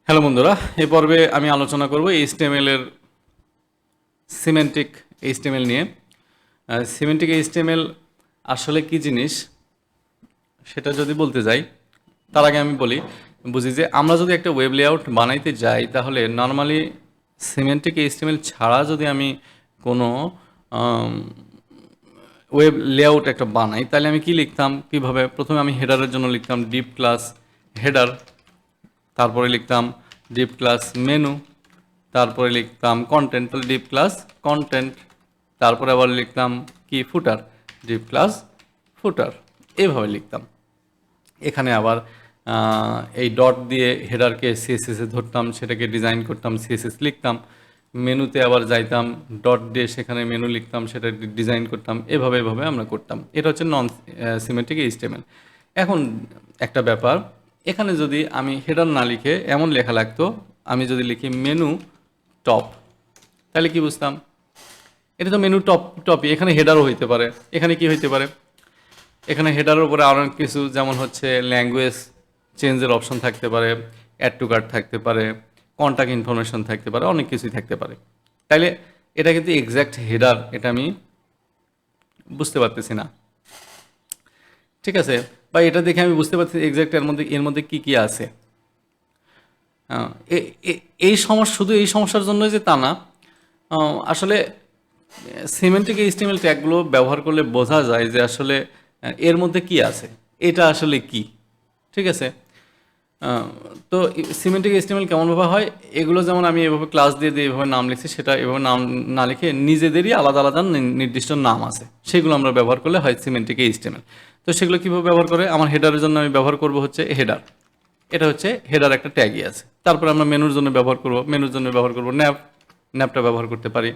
Hello বন্ধুরা, এই পর্বে আমি আলোচনা করব এইচটিএমএল এর সিমেন্টিক এইচটিএমএল নিয়ে। সিমেন্টিক এইচটিএমএল আসলে কি জিনিস সেটা যদি বলতে যাই, তার আগে আমি বুঝি যে আমরা যদি একটা ওয়েব লেআউট বানাইতে যাই তাহলে নর্মালি সিমেন্টিক এইচটিএমএল ছাড়া যদি আমি কোনো ওয়েব লেআউট একটা বানাই তাহলে আমি কি লিখতাম, কিভাবে? প্রথমে আমি হেডারের জন্য লিখতাম ডিপ ক্লাস হেডার, তারপরে লিখতাম ডিপ ক্লাস মেনু, তারপরে লিখতাম কন্টেন্ট, তাহলে ডিপ ক্লাস কন্টেন্ট, তারপরে আবার লিখতাম কি ফুটার, ডিপ ক্লাস ফুটার, এইভাবে লিখতাম। এখানে আবার এই ডট দিয়ে হেডারকে সিএসএসে ধরতাম, সেটাকে ডিজাইন করতাম, সিএসএস লিখতাম। মেনুতে আবার যাইতাম, ডট দিয়ে সেখানে মেনু লিখতাম, সেটা ডিজাইন করতাম। এভাবে এভাবে আমরা করতাম। এটা হচ্ছে নন সিমেন্টিক এইচটিএমএল। এখন একটা ব্যাপার, এখানে যদি আমি হেডার না লিখে এমন লেখা লাগতো, আমি যদি লিখি মেনু টপ, তাহলে কি বুঝতাম? এটা তো মেনু টপই, এখানে হেডারও হইতে পারে। এখানে কি হইতে পারে? এখানে হেডারের উপরে আরও কিছু, যেমন হচ্ছে ল্যাঙ্গুয়েজ চেঞ্জের অপশন থাকতে পারে, অ্যাড টু কার্ট থাকতে পারে, কন্ট্যাক্ট ইনফরমেশন থাকতে পারে, অনেক কিছুই থাকতে পারে। তাইলে এটা কিন্তু এক্স্যাক্ট হেডার, এটা আমি বুঝতে পারতেছি না, ঠিক আছে? বা এটা দেখে আমি বুঝতে পারছি এক্স্যাক্ট এর মধ্যে কী কী আছে। এই সমস্যা শুধু এই সমস্যার জন্য যে তা না, আসলে সিমেন্টিক এইচটিএমএল ট্যাগগুলো ব্যবহার করলে বোঝা যায় যে আসলে এর মধ্যে কি আছে, এটা আসলে কি, ঠিক আছে? তো সিমেন্টিক এইচটিএমএল কেমনভাবে হয়, এগুলো যেমন আমি এভাবে ক্লাস দিয়ে এভাবে নাম লিখছি, সেটা এভাবে নাম না লিখে নিজেদেরই আলাদা আলাদা নির্দিষ্ট নাম আছে, সেগুলো আমরা ব্যবহার করলে হয় সিমেন্টিক এইচটিএমএল। তো সেগুলো কীভাবে ব্যবহার করে? আমার হেডারের জন্য আমি ব্যবহার করব হচ্ছে হেডার, এটা হচ্ছে হেডার, একটা ট্যাগই আছে। তারপরে আমরা মেনুর জন্য ব্যবহার করব, মেনুর জন্য ব্যবহার করব ন্যাপ, ন্যাপটা ব্যবহার করতে পারি।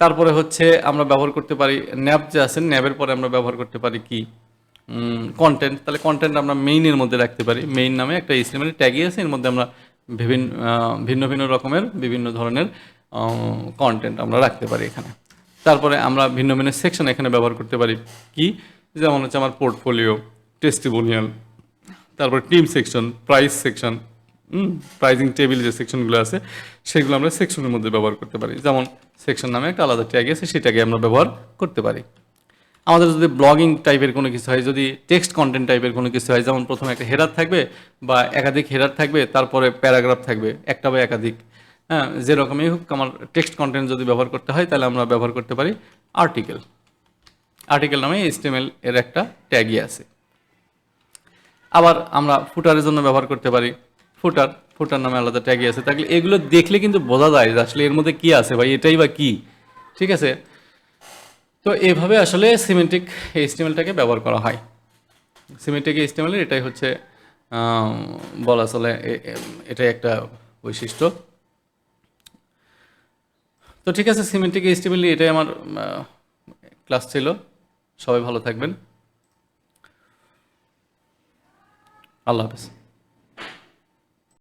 তারপরে হচ্ছে আমরা ব্যবহার করতে পারি ন্যাপ যে আছে, ন্যাপের পরে আমরা ব্যবহার করতে পারি কি কন্টেন্ট, তাহলে কন্টেন্ট আমরা মেইনের মধ্যে রাখতে পারি। মেইন নামে একটা এইচটিএমএল ট্যাগই আছে, এর মধ্যে আমরা ভিন্ন ভিন্ন রকমের বিভিন্ন ধরনের কন্টেন্ট আমরা রাখতে পারি এখানে। তারপরে আমরা ভিন্ন ভিন্ন সেকশন এখানে ব্যবহার করতে পারি, কি যেমন হচ্ছে আমার পোর্টফোলিও, টেস্টিমোনিয়াল, তারপর team section, price section, pricing table যে সেকশনগুলো আছে সেগুলো আমরা সেকশনের মধ্যে ব্যবহার করতে পারি। যেমন সেকশন নামে একটা আলাদা ট্যাগ আছে, সেটাকে আমরা ব্যবহার করতে পারি। আমাদের যদি ব্লগিং টাইপের কোনো কিছু হয়, যদি টেক্সট কন্টেন্ট টাইপের কোনো কিছু হয়, যেমন প্রথমে একটা হেডার থাকবে বা একাধিক হেডার থাকবে, তারপরে প্যারাগ্রাফ থাকবে একটা বা একাধিক, হ্যাঁ, যেরকমই হোক, আমার টেক্সট কন্টেন্ট যদি ব্যবহার করতে হয় তাহলে আমরা ব্যবহার করতে পারি আর্টিকেল। আর্টিকেল নামে এইচটিএমএল এর একটা ট্যাগই আছে। আবার আমরা ফুটারের জন্য ব্যবহার করতে পারি ফুটার, ফুটার নামে আলাদা ট্যাগই আছে। তাহলে এগুলো দেখলে কিন্তু বোঝা যায় যে আসলে এর মধ্যে কি আছে, ভাই এটাই বা কি, ঠিক আছে? তো এভাবে আসলে সিমেন্টিক এইচটিএমএলটাকে ব্যবহার করা হয়। সিমেন্টিক এইচটিএমএল এটাই হচ্ছে বলা চলে, এটাই একটা বৈশিষ্ট্য। তো ঠিক আছে, সিমেন্টিক এইচটিএমএল এটাই আমার ক্লাস ছিল। সবাই ভালো থাকবেন, আল্লাহ হাফেজ।